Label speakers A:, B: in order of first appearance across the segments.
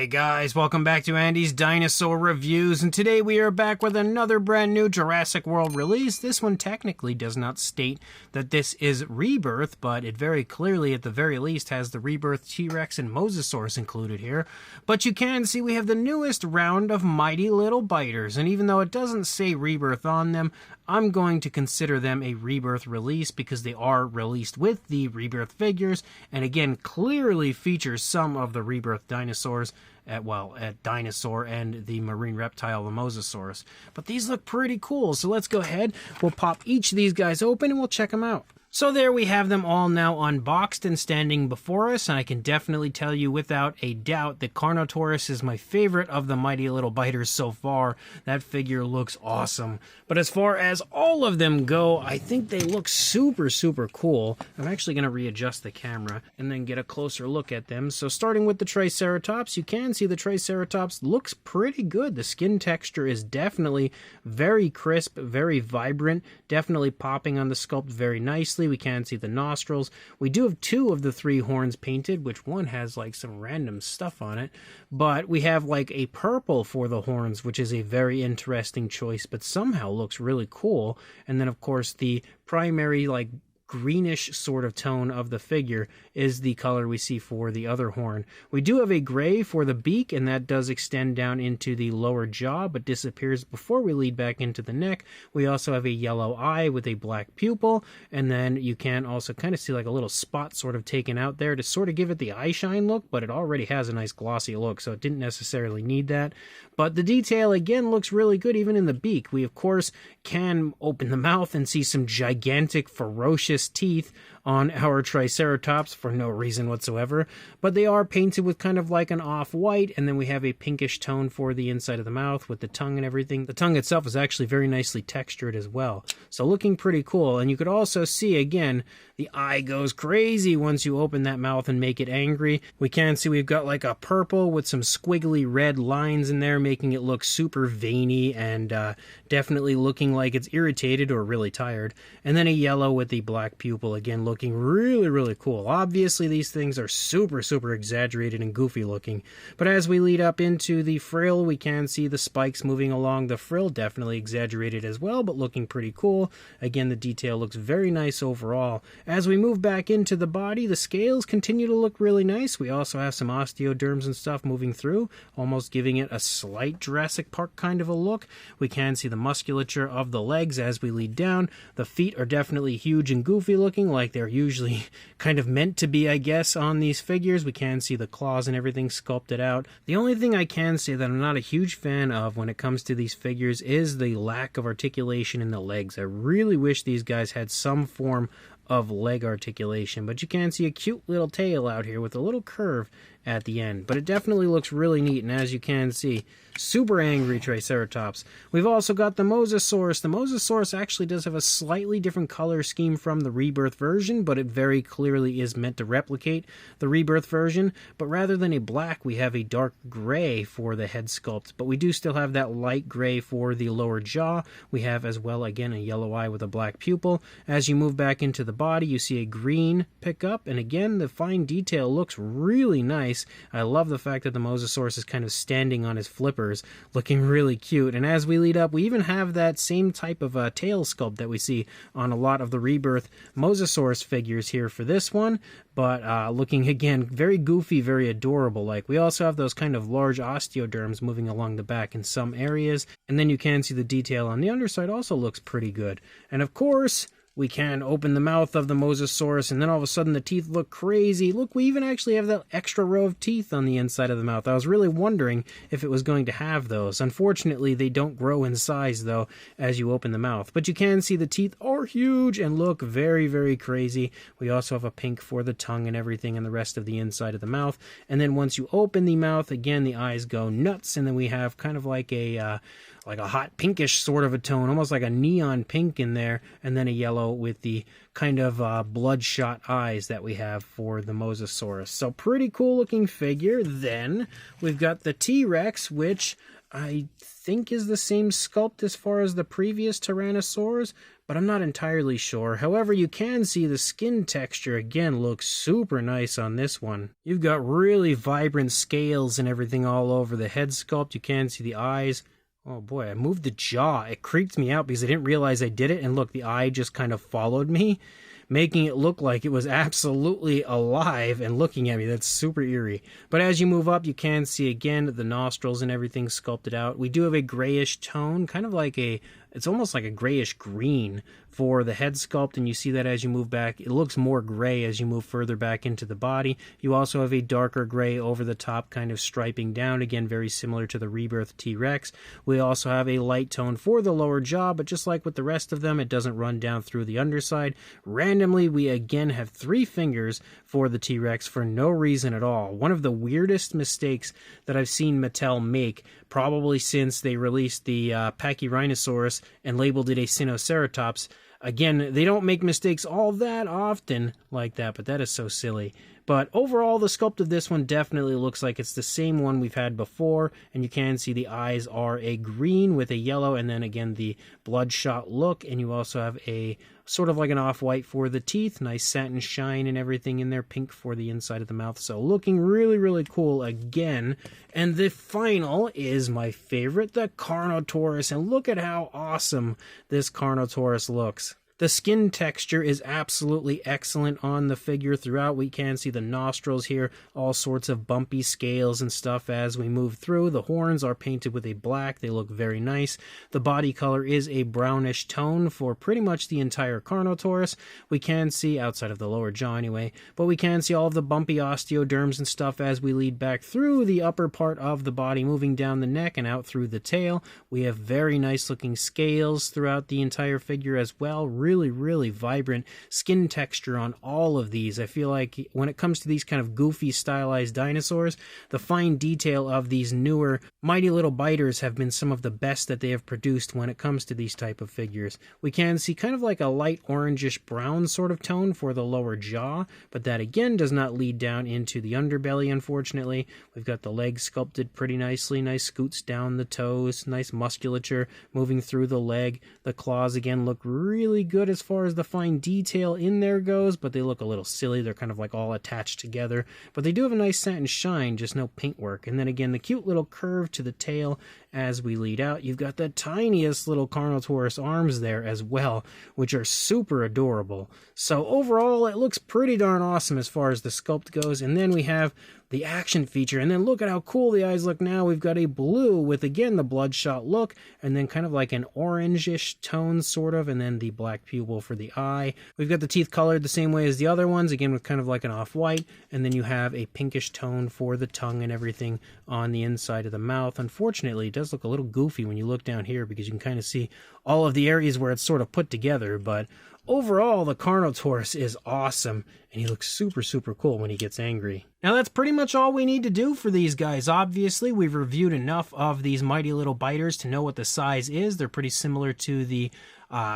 A: Hey guys, welcome back to Andy's Dinosaur Reviews, and today we are back with another brand new Jurassic World release. This one technically does not state that this is Rebirth, but it very clearly, at the very least, has the Rebirth T-Rex and Mosasaurus included here. But you can see we have the newest round of mighty little biters, and even though it doesn't say Rebirth on them, I'm going to consider them a Rebirth release because they are released with the Rebirth figures, and again, clearly features some of the Rebirth dinosaurs at Dinosaur and the marine reptile, the Mosasaurus. But these look pretty cool, so let's go ahead. We'll pop each of these guys open and we'll check them out. So there we have them all now unboxed and standing before us, and I can definitely tell you without a doubt that Carnotaurus is my favorite of the mighty little biters so far. That figure looks awesome. But as far as all of them go, I think they look super cool. I'm actually going to readjust the camera and then get a closer look at them. So starting with the Triceratops, you can see the Triceratops looks pretty good. The skin texture is definitely very crisp, very vibrant, definitely popping on the sculpt very nicely. We can see the nostrils. We do have two of the three horns painted, which one has like some random stuff on it, but we have like a purple for the horns, which is a very interesting choice, but somehow looks really cool. And then of course the primary like greenish sort of tone of the figure is the color we see for the other horn. We do have a gray for the beak, and that does extend down into the lower jaw but disappears before we lead back into the neck. We also have a yellow eye with a black pupil, and then you can also kind of see like a little spot sort of taken out there to sort of give it the eye shine look, but it already has a nice glossy look, so it didn't necessarily need that. But the detail again looks really good even in the beak. We of course can open the mouth and see some gigantic ferocious teeth on our Triceratops for no reason whatsoever, but they are painted with kind of like an off-white, and then we have a pinkish tone for the inside of the mouth with the tongue and everything. The tongue itself is actually very nicely textured as well, so looking pretty cool. And you could also see, again, the eye goes crazy once you open that mouth and make it angry. We can see we've got like a purple with some squiggly red lines in there, making it look super veiny and definitely looking like it's irritated or really tired. And then a yellow with the black pupil, again looking really cool. Obviously these things are super exaggerated and goofy looking, but as we lead up into the frill, we can see the spikes moving along the frill, definitely exaggerated as well, but looking pretty cool. Again, the detail looks very nice overall. As we move back into the body, the scales continue to look really nice. We also have some osteoderms and stuff moving through, almost giving it a slight Jurassic Park kind of a look. We can see the musculature of the legs as we lead down. The feet are definitely huge and goofy looking, like they're usually kind of meant to be, I guess, on these figures. We can see the claws and everything sculpted out. The only thing I can say that I'm not a huge fan of when it comes to these figures is the lack of articulation in the legs. I really wish these guys had some form of leg articulation, but you can see a cute little tail out here with a little curve at the end, but it definitely looks really neat. And as you can see, super angry Triceratops. We've also got the Mosasaurus. The Mosasaurus actually does have a slightly different color scheme from the Rebirth version, but it very clearly is meant to replicate the Rebirth version. But rather than a black, we have a dark gray for the head sculpt, but we do still have that light gray for the lower jaw. We have as well, again, a yellow eye with a black pupil. As you move back into the body, you see a green pickup, and again, the fine detail looks really nice. I love the fact that the Mosasaurus is kind of standing on his flippers, looking really cute. And as we lead up, we even have that same type of tail sculpt that we see on a lot of the Rebirth Mosasaurus figures here for this one, but looking again very goofy, very adorable. Like, we also have those kind of large osteoderms moving along the back in some areas, and then you can see the detail on the underside also looks pretty good. And of course, we can open the mouth of the Mosasaurus, and then all of a sudden the teeth look crazy. Look, we even actually have that extra row of teeth on the inside of the mouth. I was really wondering if it was going to have those. Unfortunately, they don't grow in size, though, as you open the mouth. But you can see the teeth are huge and look very crazy. We also have a pink for the tongue and everything and the rest of the inside of the mouth. And then once you open the mouth, again, the eyes go nuts, and then we have kind of like a hot pinkish sort of a tone, almost like a neon pink in there, and then a yellow with the kind of bloodshot eyes that we have for the Mosasaurus. So pretty cool looking figure. Then we've got the T-Rex, which I think is the same sculpt as far as the previous Tyrannosaurs, but I'm not entirely sure. However, you can see the skin texture again looks super nice on this one. You've got really vibrant scales and everything all over the head sculpt. You can see the eyes. Oh boy, I moved the jaw. It creeped me out because I didn't realize I did it, and look, the eye just kind of followed me, making it look like it was absolutely alive and looking at me. That's super eerie. But as you move up, you can see again the nostrils and everything sculpted out. We do have a grayish tone, kind of like it's almost like a grayish green for the head sculpt, and you see that as you move back. It looks more gray as you move further back into the body. You also have a darker gray over the top, kind of striping down, again very similar to the Rebirth T-Rex. We also have a light tone for the lower jaw, but just like with the rest of them, it doesn't run down through the underside. Randomly, we again have 3 fingers for the T-Rex for no reason at all. One of the weirdest mistakes that I've seen Mattel make, probably since they released the Pachyrhinosaurus and labeled it a Sinoceratops. Again, they don't make mistakes all that often like that, but that is so silly. But overall, the sculpt of this one definitely looks like it's the same one we've had before, and you can see the eyes are a green with a yellow, and then again the bloodshot look, and you also have a sort of like an off-white for the teeth, nice satin shine and everything in there, pink for the inside of the mouth, so looking really, really cool again. And the final is my favorite, the Carnotaurus, and look at how awesome this Carnotaurus looks. The skin texture is absolutely excellent on the figure throughout. We can see the nostrils here, all sorts of bumpy scales and stuff as we move through. The horns are painted with a black. They look very nice. The body color is a brownish tone for pretty much the entire Carnotaurus. We can see, outside of the lower jaw anyway, but we can see all of the bumpy osteoderms and stuff as we lead back through the upper part of the body, moving down the neck and out through the tail. We have very nice looking scales throughout the entire figure as well. Really vibrant skin texture on all of these. I feel like when it comes to these kind of goofy stylized dinosaurs, the fine detail of these newer Mighty Little Biters have been some of the best that they have produced when it comes to these type of figures. We can see kind of like a light orangish brown sort of tone for the lower jaw, but that again does not lead down into the underbelly, unfortunately. We've got the legs sculpted pretty nicely, nice scoots down the toes, nice musculature moving through the leg. The claws again look really good as far as the fine detail in there goes, but they look a little silly. They're kind of like all attached together, but they do have a nice satin shine, just no paintwork. And then again, the cute little curve to the tail as we lead out. You've got the tiniest little Carnotaurus arms there as well, which are super adorable. So overall, it looks pretty darn awesome as far as the sculpt goes. And then we have the action feature, and then look at how cool the eyes look now. We've got a blue with, again, the bloodshot look, and then kind of like an orangish tone, sort of, and then the black pupil for the eye. We've got the teeth colored the same way as the other ones, again with kind of like an off-white, and then you have a pinkish tone for the tongue and everything on the inside of the mouth. Unfortunately, it does look a little goofy when you look down here because you can kind of see all of the areas where it's sort of put together, but overall, the Carnotaurus is awesome, and he looks super cool when he gets angry. Now that's pretty much all we need to do for these guys. Obviously, we've reviewed enough of these Mighty Little Biters to know what the size is. They're pretty similar to the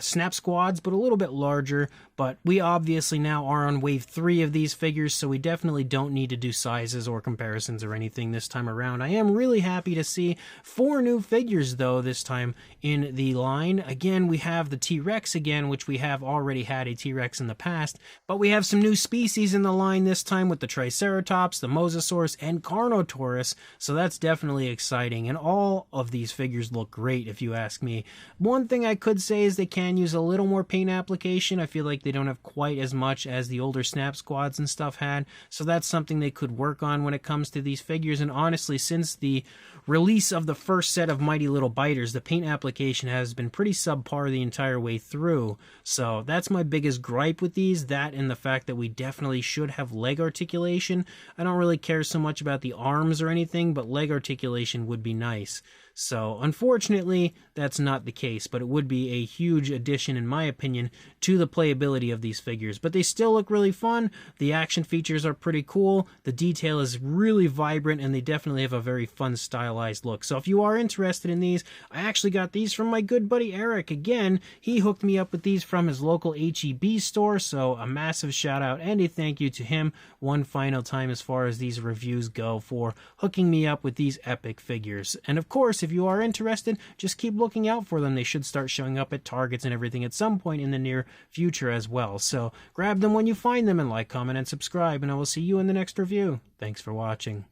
A: Snap Squads, but a little bit larger. But we obviously now are on wave 3 of these figures, so we definitely don't need to do sizes or comparisons or anything this time around. I am really happy to see 4 new figures, though, this time in the line. Again, we have the T-Rex again, which we have already had a T-Rex in the past, but we have some new species in the line this time with the Triceratops, the Mosasaurus, and Carnotaurus, so that's definitely exciting, and all of these figures look great, if you ask me. One thing I could say is they can use a little more paint application. I feel like they don't have quite as much as the older Snap Squads and stuff had, so that's something they could work on when it comes to these figures. And honestly, since the release of the first set of Mighty Little Biters, the paint application has been pretty subpar the entire way through, so that's my biggest gripe with these, that and the fact that we definitely should have leg articulation. I don't really care so much about the arms or anything, but leg articulation would be nice. So unfortunately, that's not the case, but it would be a huge addition, in my opinion, to the playability of these figures. But they still look really fun. The action features are pretty cool. The detail is really vibrant, and they definitely have a very fun stylized look. So if you are interested in these, I actually got these from my good buddy Eric. Again, he hooked me up with these from his local H-E-B store, so a massive shout out and a thank you to him one final time as far as these reviews go for hooking me up with these epic figures. And of course, if if you are interested, just keep looking out for them. They should start showing up at Targets and everything at some point in the near future as well. So grab them when you find them, and like, comment, and subscribe, and I will see you in the next review. Thanks for watching.